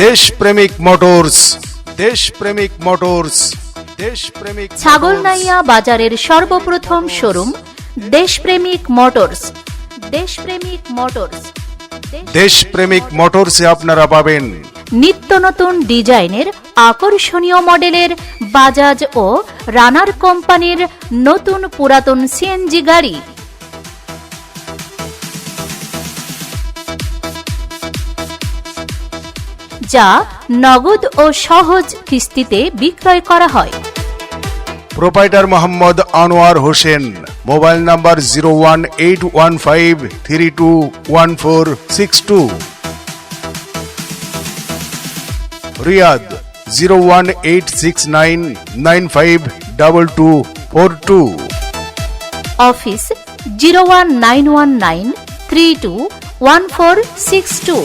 দেশপ্রেমিক মোটরস, দেশপ্রেমিক মোটরস, দেশপ্রেমিক ছাগলনাইয়া বাজারের সর্বপ্রথম শোরুম দেশপ্রেমিক মোটরস। দেশপ্রেমিক মোটরস, দেশপ্রেমিক মোটরসে আপনারা পাবেন নিত্য নতুন ডিজাইনের আকর্ষণীয় মডেলের বাজাজ ও রানার কোম্পানির নতুন পুরাতন সিএনজি গাড়ি, যা নগদ ও সহজ কিস্তিতে বিক্রয় করা হয়। Proprietor Mohammad Anwar Hossain, mobile number 01815321462, Riyad 01869952242, office 01919321462।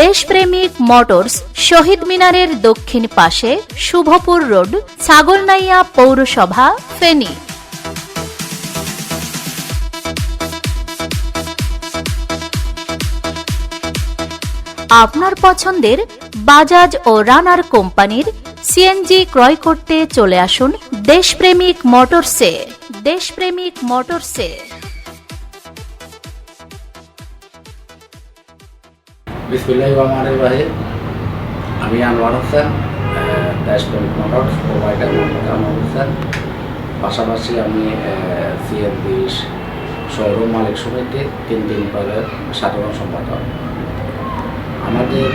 Deshpremik motors শহীদ মিনারের দক্ষিণ পাশে, শুভপুর রোড, ছাগলনাইয়া পৌরসভা, ফেনী। আপনার পছন্দের বাজাজ ও রানার কোম্পানির সিএনজি ক্রয় করতে চলে আসুন দেশপ্রেমিক মোটরসে। দেশপ্রেমিক মোটরসে। বিসমিল্লাহির রহমানির রহিম। আমি আনোয়ার হোসেন, দেশপ্রেমিক মোটরস প্রোভাইডার মোহাম্মদ আনোয়ার হোসেন। পাশাপাশি আমি সিএনজি শোরুম মালিক সমিতির 3 দিন পরে সাধারণ সম্পাদক। আমাদের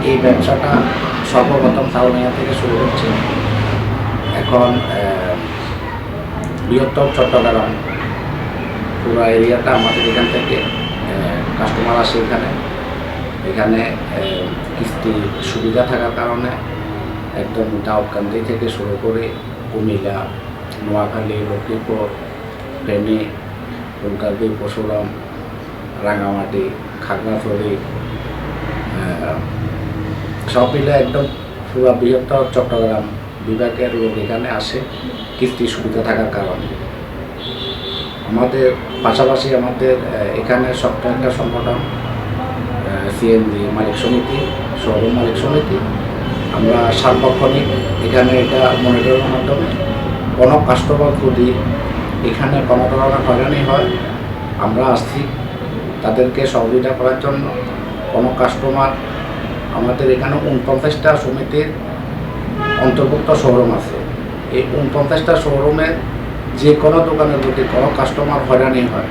এই ব্যবসাটা সর্বপ্রথম ছাগলনাইয়া থেকে শুরু হচ্ছে। এখন বৃহত্তর চট্টগ্রাম পুরো এরিয়াটা আমাদের এখান থেকে কাস্টমার আসে। এখানে কিস্তি সুবিধা থাকার কারণে একদম দাউদকান্দি থেকে শুরু করে কুমিল্লা, নোয়াখালী, লক্ষ্মীপুর, ফেনী, ফুলকান্দি, পরশুরাম, রাঙামাটি, খাগড়াছড়ি সব মিলে একদম পুরো বৃহত্তর চট্টগ্রাম বিভাগের লোক এখানে আসে কিস্তি সুবিধা থাকার কারণে। আমাদের পাশাপাশি আমাদের এখানে একটা সংগঠন সিএনজি মালিক সমিতি, শোরুম মালিক সমিতি। আমরা সার্বক্ষণিক এখানে এটা মনিটরের মাধ্যমে কোনো কাস্টমার যদি এখানে কোনো ধরনের হয়রানি হয়, আমরা আসছি তাদেরকে সহযোগিতা করার জন্য। কোনো কাস্টমার আমাদের এখানে 49টা সমিতির অন্তর্ভুক্ত শোরুম আছে। এই 49টা শোরুমের যে কোনো দোকানের যদি কোনো কাস্টমার হয়রানি হয়,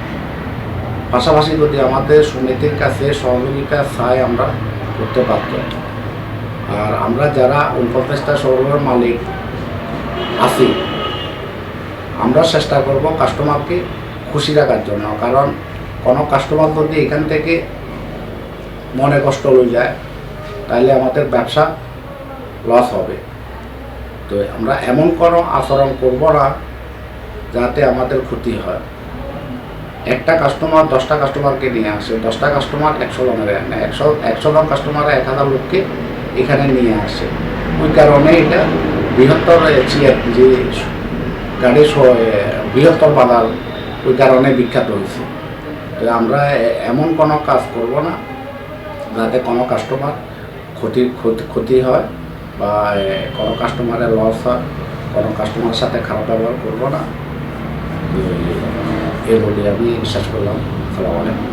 পাশাপাশি যদি আমাদের সমিতির কাছে সহযোগিতা চাই, আমরা করতে পারত। আর আমরা যারা 49টা শোরুমের মালিক আছি, আমরা চেষ্টা করব কাস্টমারকে খুশি রাখার জন্য। কারণ কোনো কাস্টমার যদি এখান থেকে মনে কষ্ট হয়ে যায়, তাহলে আমাদের ব্যবসা লস হবে। তো আমরা এমন কোনো আচরণ করব না যাতে আমাদের ক্ষতি হয়। একটা কাস্টমার 10টা কাস্টমারকে নিয়ে আসে, 10টা কাস্টমার 100 জনের, 100 জন কাস্টমার 1000 লোককে এখানে নিয়ে আসে। ওই কারণে এটা বৃহত্তর যে গাড়ি বৃহত্তর বাজার, ওই কারণে বিখ্যাত হয়েছে। তো আমরা এমন কোনো কাজ করব না যাতে কোনো কাস্টমার ক্ষতি হয় বা কোনো কাস্টমারের লস হয়। কোনো কাস্টমারের সাথে খারাপ ব্যবহার করব না, এই বলে আমি বিশ্বাস করলাম। আসসালামু আলাইকুম।